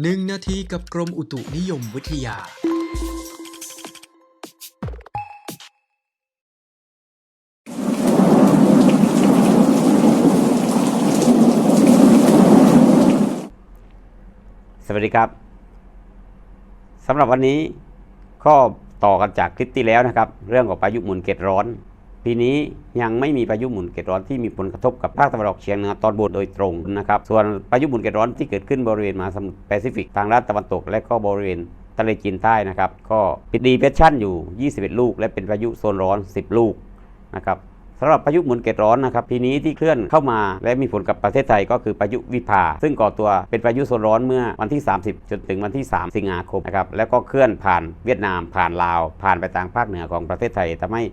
1 นาทีกับกรมอุตุนิยมวิทยาสวัสดีครับสำหรับวันนี้ก็ต่อกันจากคลิปที่แล้วนะครับเรื่องของพายุหมุนเขตร้อนปีนี้ยังไม่มีพายุหมุนเขตร้อนที่มีผลกระทบกับภาคตะวันออกเฉียงเหนือตอนบนโดยตรงนะครับส่วนพายุหมุนเขตร้อนที่เกิดขึ้นบริเวณมหาสมุทรแปซิฟิกทางด้านตะวันตกและก็บริเวณทะเลจีนใต้นะครับก็ปิดดีเพรสชั่นอยู่21ลูกและเป็นพายุโซนร้อน10ลูกนะครับสำหรับพายุหมุนเขตร้อนนะครับปีนี้ที่เคลื่อนเข้ามาและมีผลกับประเทศไทยก็คือพายุวิภาซึ่งก่อตัวเป็นพายุโซนร้อนเมื่อวันที่30จนถึงวันที่3สิงหาคมนะครับแล้วก็เคลื่อนผ่านเวียดนามผ่านลาวผ่านไปทางภาคเหนือของประเทศไทยทำให้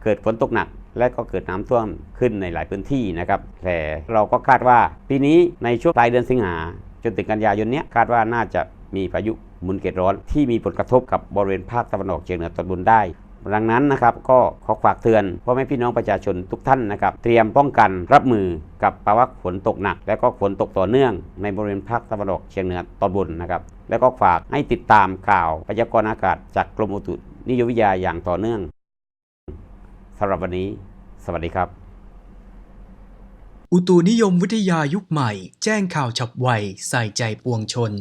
เกิดฝนตกหนักและก็เกิดน้ำท่วมขึ้นในหลายพื้นที่นะครับแต่เราก็คาดว่าปีนี้ในช่วงปลายเดือนสิงหาจนถึงกันยายนนี้คาดว่าน่าจะมีพายุหมุนเขตร้อนที่มีผลกระทบกับบริเวณภาคตะวันออกเฉียงเหนือตอนบนได้ดังนั้นนะครับก็ขอฝากเตือนพ่อแม่พี่น้องประชาชนทุกท่านนะครับเตรียมป้องกันรับมือกับภาวะฝนตกหนักและก็ฝนตกต่อเนื่องในบริเวณภาคตะวันออกเฉียงเหนือตอนบนนะครับแล้วก็ฝากให้ติดตามข่าวพยากรณ์อากาศจากกรมอุตุนิยมวิทยาอย่างต่อเนื่องสำหรับวันนี้สวัสดีครับอุตุนิยมวิทยายุคใหม่แจ้งข่าวฉับไวใส่ใจปวงชน